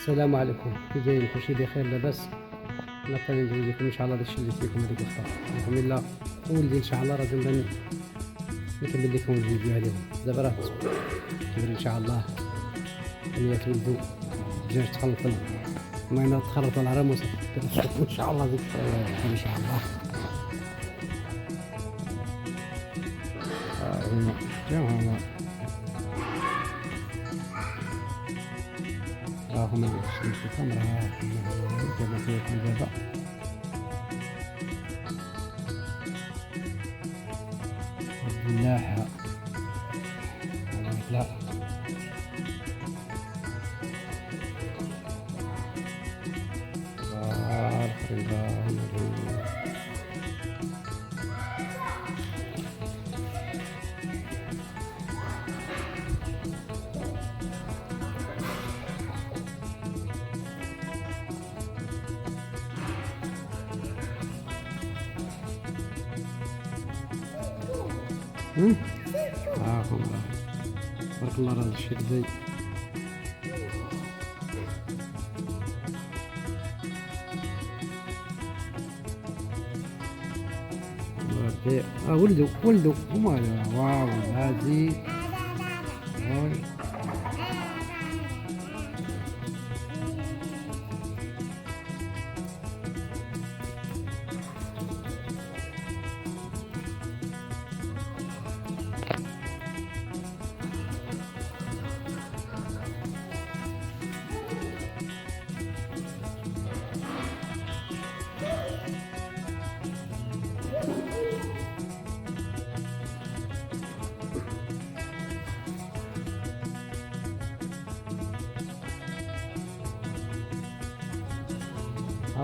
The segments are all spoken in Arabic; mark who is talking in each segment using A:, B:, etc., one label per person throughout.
A: السلام عليكم، كي دايرين؟ كلشي بخير لاباس؟ انا ثاني ندوز لكم ان شاء الله داكشي اللي فيكم هذيك الخطا. بسم الله. ولدي ان شاء الله راه نبدا نكمل لكم الفيديو عليهم. دابا راه كيبان ان شاء الله ملي تولدوا الدجاج تخلطوا، المهم تخلطوا العرام وصافي. ان شاء الله ديك ان شاء الله. هما هما هما اللي كاين في الكاميرا كما كيكون دابا. بالله لا هم بارك الله راه الشيء زي ولدوا هما. واو هادي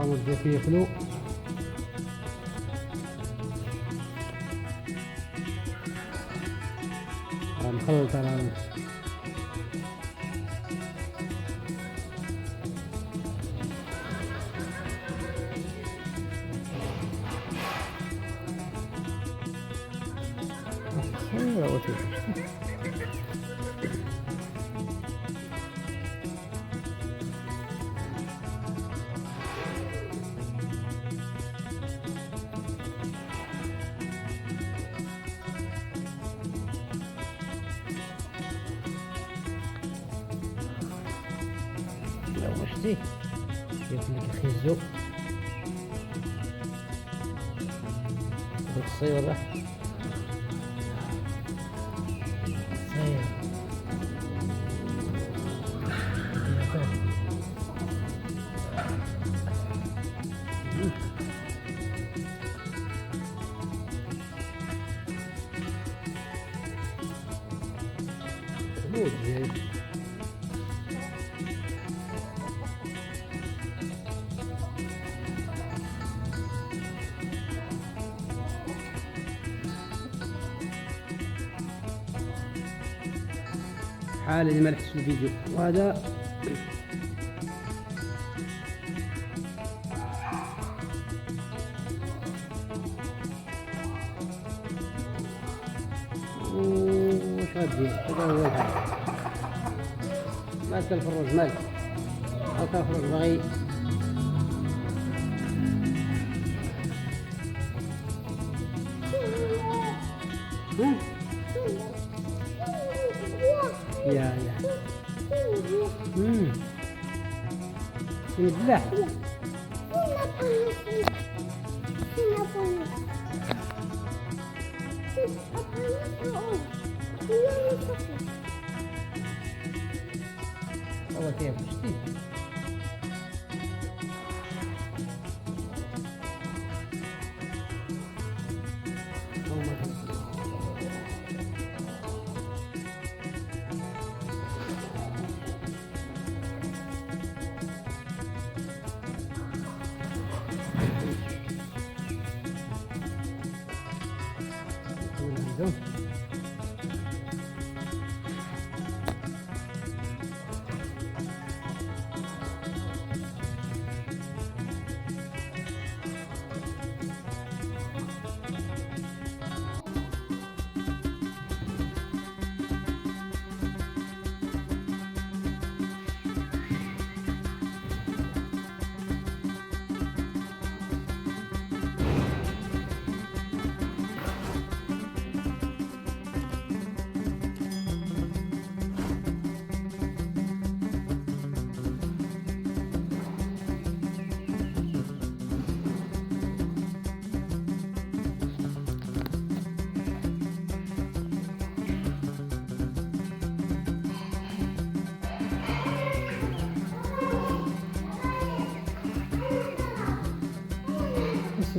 A: بداو كياكلوا. نخلط على شتي ياكل لك الخيزو داك الصيور صاير حال اللي ما لحقش الفيديو. وهذا واش غادير؟ هذا هو الحال. مالك الفروج مالك؟ هاكا الفروج باغي يا بالله هو كيف شتي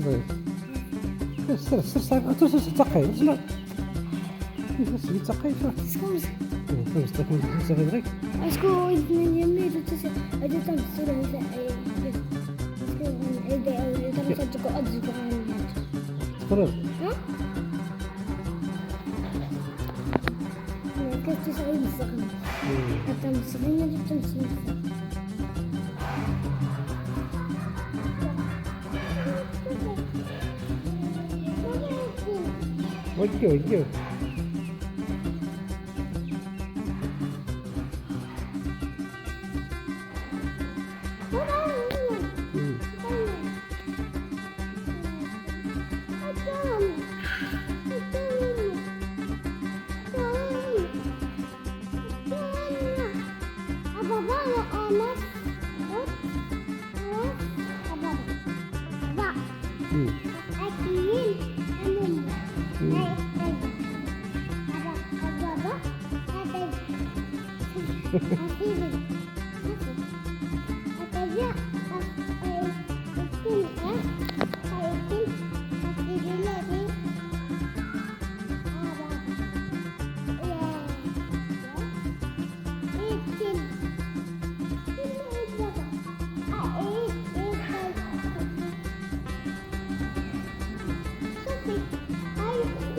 A: صغير سر سر سر تسوس تقي لا بس تقي
B: Scusa,
A: فهمت تكون تستفيد غير
B: ascolta il mio amico, tu sei tanto solo
A: تقرب
B: كنت سعيد الصغير حتى مصرين جبت مصرين
A: وجه وجه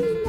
B: I